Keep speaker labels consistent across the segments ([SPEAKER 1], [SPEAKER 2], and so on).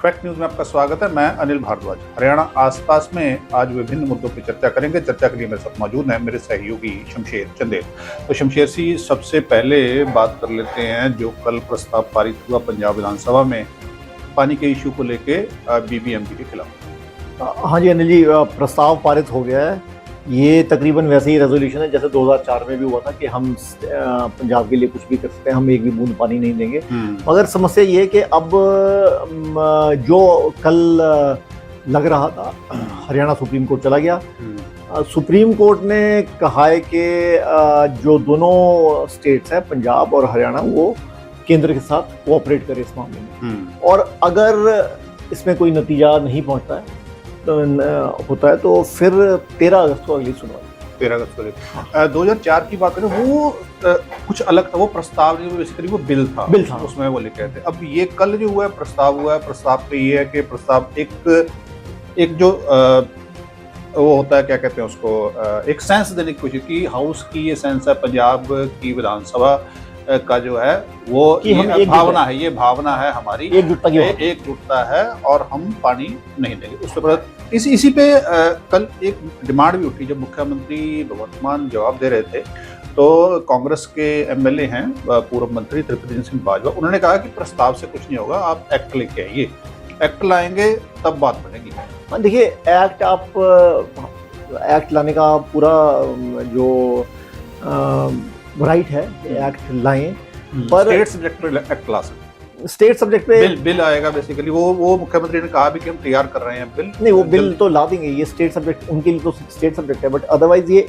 [SPEAKER 1] Fact news में आपका स्वागत है। मैं अनिल भारद्वाज। हरियाणा आसपास में आज विभिन्न मुद्दों पर चर्चा करेंगे। चर्चा के लिए मेरे साथ मौजूद हैं मेरे सहयोगी शमशेर चंदेल। तो शमशेर जी, सबसे पहले बात कर लेते हैं जो कल प्रस्ताव पारित हुआ पंजाब विधानसभा में पानी के इशू को लेके बीबीएमबी के खिलाफ।
[SPEAKER 2] हाँ जी अनिल जी, प्रस्ताव पारित हो गया है। ये तकरीबन वैसे ही रेजोल्यूशन है जैसे 2004 में भी हुआ था कि हम पंजाब के लिए कुछ भी कर सकते हैं, हम एक भी बूंद पानी नहीं देंगे। मगर समस्या ये है कि अब जो कल लग रहा था हरियाणा सुप्रीम कोर्ट चला गया। सुप्रीम कोर्ट ने कहा है कि जो दोनों स्टेट्स हैं पंजाब और हरियाणा, वो केंद्र के साथ कोऑपरेट करे इस मामले में। और अगर इसमें कोई नतीजा नहीं पहुंचता है होता है तो फिर 13 अगस्त को अगली सुनवाई।
[SPEAKER 1] 13 अगस्त को 2004 की बात करें, वो कुछ अलग था। वो प्रस्ताव जो बेसिकली वो बिल था उसमें वो लिखे थे। अब ये कल जो हुआ है प्रस्ताव पे ये है कि प्रस्ताव एक जो वो होता है, क्या कहते हैं उसको, एक सेंस देने की कोशिश की। हाउस की ये सेंस है, पंजाब की विधानसभा का जो है वो ये भावना है हमारी, एकजुटता है और हम पानी नहीं देंगे। उस पर इसी पे कल एक डिमांड भी उठी। जब मुख्यमंत्री भगवंत मान जवाब दे रहे थे तो कांग्रेस के एमएलए हैं पूर्व मंत्री तृप्ति सिंह बाजवा, उन्होंने कहा कि प्रस्ताव से कुछ नहीं होगा, आप एक्ट लेके आइए, एक्ट लाएंगे तब बात बनेगी।
[SPEAKER 2] देखिए, एक्ट लाने का पूरा जो राइट है, एक्ट लाएं, पर
[SPEAKER 1] स्टेट सब्जेक्ट पे एक्ट ला सकते,
[SPEAKER 2] स्टेट सब्जेक्ट पे
[SPEAKER 1] बिल आएगा। बेसिकली वो मुख्यमंत्री ने कहा भी कि हम तैयार कर रहे हैं बिल।
[SPEAKER 2] नहीं, वो बिल तो ला देंगे, ये स्टेट सब्जेक्ट उनके लिए तो स्टेट सब्जेक्ट है, बट अदरवाइज ये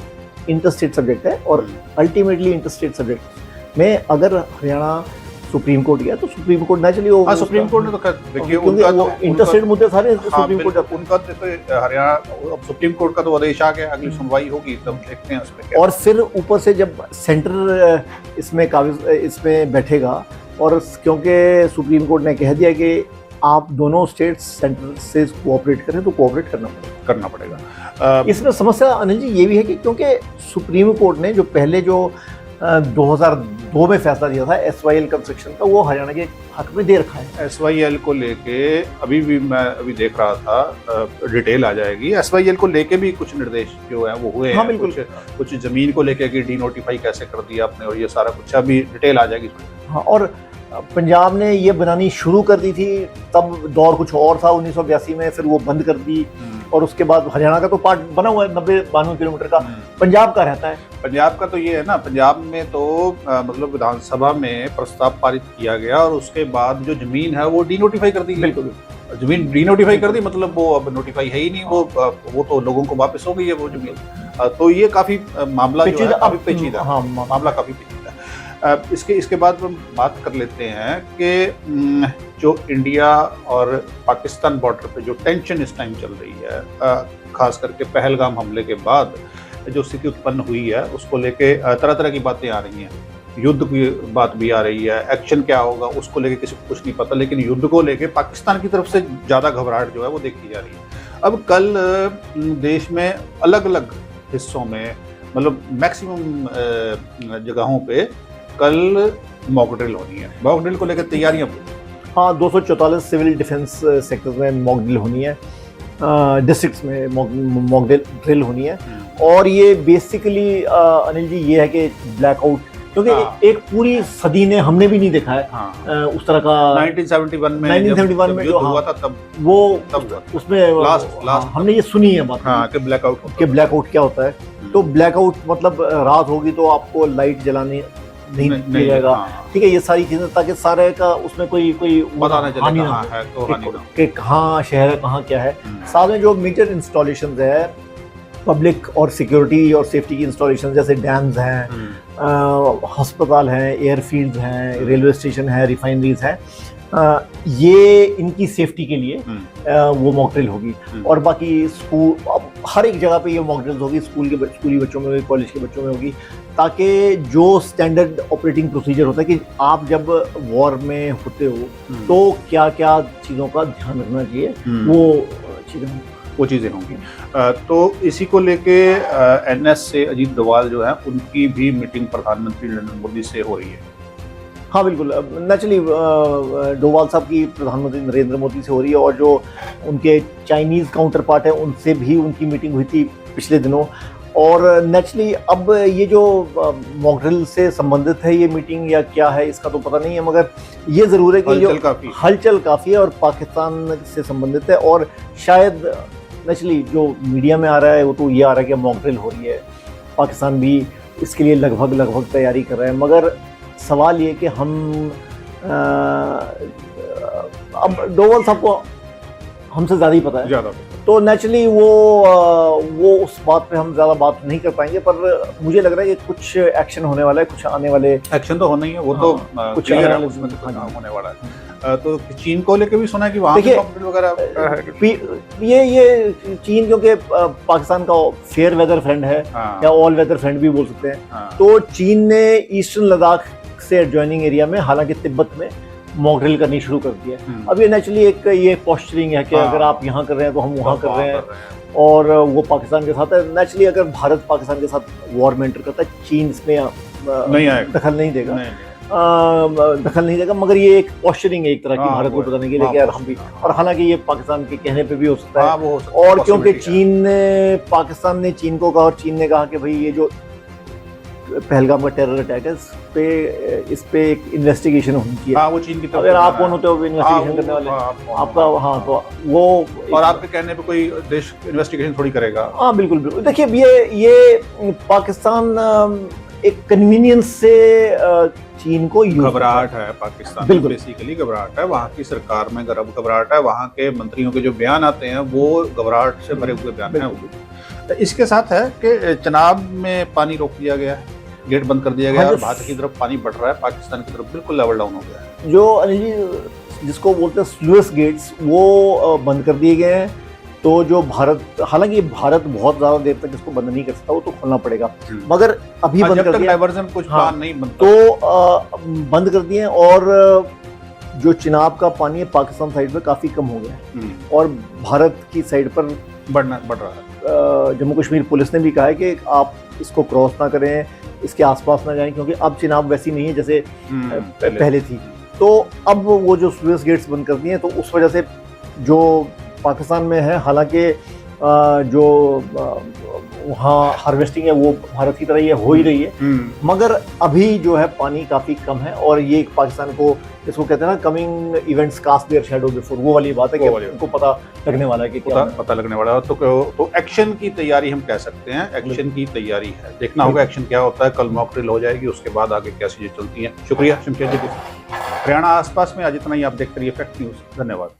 [SPEAKER 2] इंटर स्टेट सब्जेक्ट है। और अल्टीमेटली इंटर स्टेट सब्जेक्ट में अगर हरियाणा सुप्रीम कोर्ट गया तो सुप्रीम कोर्ट नेचुरली वो
[SPEAKER 1] सुप्रीम कोर्ट ने तो देखिए
[SPEAKER 2] इंटर स्टेट मुद्दे सारे सुप्रीम कोर्ट जाते हैं।
[SPEAKER 1] उनका तो हरियाणा सुप्रीम कोर्ट का तो आदेश आ गया, अगली सुनवाई होगी तब देखते हैं उसमें।
[SPEAKER 2] और फिर ऊपर से जब सेंटर इसमें बैठेगा, और क्योंकि सुप्रीम कोर्ट ने कह दिया कि आप दोनों स्टेट्स सेंटर से कोऑपरेट करें तो कोऑपरेट करना पड़ेगा। इसमें समस्या अनिल जी ये भी है कि क्योंकि सुप्रीम कोर्ट ने जो पहले जो 2002 में फैसला दिया था SYL कंस्ट्रक्शन का, वो हरियाणा के हक में दे रखा है।
[SPEAKER 1] SYL को लेके मैं देख रहा था, डिटेल आ जाएगी। SYL को लेके भी कुछ निर्देश जो है वो हुए हैं।
[SPEAKER 2] बिल्कुल।
[SPEAKER 1] कुछ जमीन को लेके कि डीनोटिफाई कैसे कर दिया आपने, और ये सारा कुछ अभी डिटेल आ जाएगी।
[SPEAKER 2] हाँ, और पंजाब ने ये बनानी शुरू कर दी थी, तब दौर कुछ और था 1982 में, फिर वो बंद कर दी। और उसके बाद हरियाणा का तो पार्ट बना हुआ है 90-92 किलोमीटर का, पंजाब का रहता है।
[SPEAKER 1] पंजाब का तो ये है ना, पंजाब में तो मतलब विधानसभा में प्रस्ताव पारित किया गया और उसके बाद जो जमीन है वो डीनोटिफाई कर दी।
[SPEAKER 2] बिल्कुल,
[SPEAKER 1] जमीन डीनोटिफाई कर दी, मतलब वो अब नोटिफाई है ही नहीं, वो तो लोगों को वापस हो गई है वो जमीन। तो ये काफी मामला जो है काफी पेचीदा, मामला काफी पेचीदा। इसके बाद हम बात कर लेते हैं कि जो इंडिया और पाकिस्तान बॉर्डर पे जो टेंशन इस टाइम चल रही है, खास करके पहलगाम हमले के बाद जो स्थिति उत्पन्न हुई है, उसको लेके तरह तरह की बातें आ रही हैं। युद्ध की बात भी आ रही है, एक्शन क्या होगा उसको लेके किसी को कुछ नहीं पता, लेकिन युद्ध को लेके पाकिस्तान की तरफ से ज़्यादा घबराहट जो है वो देखी जा रही है। अब कल देश में अलग अलग हिस्सों में, मतलब मैक्सिमम जगहों पे कल मॉक ड्रिल होनी है। मॉक ड्रिल को लेकर तैयारियां,
[SPEAKER 2] हाँ, 244 सिविल डिफेंस सेक्टर्स में मॉक ड्रिल होनी है, डिस्ट्रिक्ट्स में मॉक ड्रिल होनी है। और ये बेसिकली अनिल जी ये है कि ब्लैकआउट, क्योंकि एक पूरी सदी ने हमने भी नहीं देखा है उस तरह का।
[SPEAKER 1] 1971 में जो हुआ था तब
[SPEAKER 2] उसमें लास्ट हमने ये सुनी है बात
[SPEAKER 1] कि
[SPEAKER 2] ब्लैकआउट क्या होता है। तो ब्लैकआउट मतलब रात होगी तो आपको लाइट जलाने नहीं जाएगा, ठीक है, ये सारी चीजें, ताकि सारे का उसमें कोई
[SPEAKER 1] पता नहीं चले
[SPEAKER 2] कि कहाँ शहर है, कहाँ क्या है। साथ में जो मेजर इंस्टॉलेशंस है पब्लिक और सिक्योरिटी और सेफ्टी की इंस्टॉलेशन, जैसे डैम्स हैं, अस्पताल हैं, एयरफील्ड्स हैं, रेलवे स्टेशन है, रिफाइनरीज हैं, ये इनकी सेफ्टी के लिए वो मॉक ड्रिल होगी। और बाकी स्कूल, हर एक जगह पे ये मॉक ड्रिल होगी, स्कूली बच्चों में होगी, कॉलेज के बच्चों में होगी, ताकि जो स्टैंडर्ड ऑपरेटिंग प्रोसीजर होता है कि आप जब वॉर में होते हो तो क्या क्या चीज़ों का ध्यान रखना चाहिए, वो चीज़ें
[SPEAKER 1] होंगी। तो इसी को लेके NS से अजीत डोभाल जो है उनकी भी मीटिंग प्रधानमंत्री नरेंद्र मोदी से हो रही है।
[SPEAKER 2] हाँ बिल्कुल, नेचुरली डोवाल साहब की प्रधानमंत्री नरेंद्र मोदी से हो रही है, और जो उनके चाइनीज़ काउंटर पार्ट है उनसे भी उनकी मीटिंग हुई थी पिछले दिनों। और नेचुरली अब ये जो मॉक ड्रिल से संबंधित है ये मीटिंग या क्या है इसका तो पता नहीं है, मगर ये ज़रूर है कि जो हलचल काफ़ी है और पाकिस्तान से संबंधित है। और शायद नेचुरली जो मीडिया में आ रहा है वो तो ये आ रहा है कि मॉक ड्रिल हो रही है, पाकिस्तान भी इसके लिए लगभग तैयारी कर रहा है। मगर सवाल ये कि हम अब डोवाल साहब को हमसे ज़्यादा ही पता है, तो नेचुरली वो उस बात पे हम ज़्यादा बात नहीं कर पाएंगे। पर मुझे लग रहा है कि कुछ एक्शन होने वाला है, कुछ आने वाले
[SPEAKER 1] एक्शन तो होना ही है, वो तो कुछ होने वाला है। तो चीन को लेकर भी सुना है कि वहाँ पे वगैरह
[SPEAKER 2] ये चीन क्योंकि पाकिस्तान का फेयर वेदर फ्रेंड है, या ऑल वेदर फ्रेंड भी बोल सकते हैं। तो चीन ने ईस्टर्न लद्दाख से एडजॉइनिंग एरिया में, हालांकि तिब्बत में, मॉक ड्रिल करनी शुरू कर दी है। अब ये नेचुरली एक ये पोस्चरिंग है कि अगर आप यहाँ कर रहे हैं तो हम वहाँ कर रहे हैं, और वो पाकिस्तान के साथ है। नेचुरली अगर भारत पाकिस्तान के साथ वॉर में एंटर करता है, चीन इसमें दखल नहीं देगा, मगर ये एक पोस्चरिंग है एक तरह की भारत को बताने के लिए कि यार हम भी, और हालांकि ये पाकिस्तान के कहने पे भी हो सकता है। और क्योंकि पाकिस्तान ने चीन को कहा, और चीन ने कहा कि भाई ये जो पहलगाम का टेरर अटैक है इस पे एक इन्वेस्टिगेशन होनी चाहिए।
[SPEAKER 1] वो चीन की तरफ,
[SPEAKER 2] अगर आप कौन होते हो इन्वेस्टिगेशन करने वाले, आपका तो वो,
[SPEAKER 1] और आपके कहने पे कोई देश इन्वेस्टिगेशन थोड़ी करेगा।
[SPEAKER 2] हाँ बिल्कुल बिल्कुल। देखिए ये पाकिस्तान एक कन्वीनियंस से चीन को
[SPEAKER 1] घबराहट है, पाकिस्तान में बेसिकली घबराहट है, वहाँ की सरकार में घबराहट है, वहाँ के मंत्रियों के जो बयान आते हैं वो घबराहट से भरे हुए बयान हैं। इसके साथ है कि चनाब में पानी रोक दिया गया है, गेट बंद कर दिया गया है, और भारत की तरफ पानी बढ़ रहा है, पाकिस्तान की तरफ बिल्कुल लेवल डाउन हो गया है।
[SPEAKER 2] जो अनिल जी जिसको बोलते हैं स्लूइस गेट्स, वो बंद कर दिए गए हैं। तो जो भारत, हालांकि भारत बहुत ज़्यादा देर तक इसको बंद नहीं कर सकता, वो तो खोलना पड़ेगा, मगर अभी बंद कर दिया,
[SPEAKER 1] डाइवर्जन कुछ प्लान नहीं बनता
[SPEAKER 2] तो बंद कर दिए। और जो चिनाब का पानी है पाकिस्तान साइड पे काफ़ी कम हो गया है, और भारत की साइड पर बढ़ रहा है। जम्मू कश्मीर पुलिस ने भी कहा है कि आप इसको क्रॉस ना करें, इसके आसपास ना जाएं, क्योंकि अब चिनाब वैसी नहीं है जैसे पहले थी। तो अब वो जो स्लूइस गेट्स बंद कर दिए हैं, तो उस वजह से जो पाकिस्तान में है, हालांकि जो वहाँ हार्वेस्टिंग है वो भारत की तरह ये हो ही रही है, मगर अभी जो है पानी काफ़ी कम है। और ये पाकिस्तान को, इसको कहते हैं ना, coming events cast their shadow before, वो वाली बात है कि उनको पता लगने वाला है कि क्या
[SPEAKER 1] पता लगने वाला है। तो एक्शन की तैयारी हम कह सकते हैं, एक्शन की तैयारी है, देखना होगा एक्शन क्या होता है। कल मॉक ड्रिल हो जाएगी, उसके बाद आगे क्या चीज़ें चलती हैं। शुक्रिया शमशेर जी। हरियाणा आसपास में आज इतना ही। आप देखते रहिए फैक्ट न्यूज़। धन्यवाद।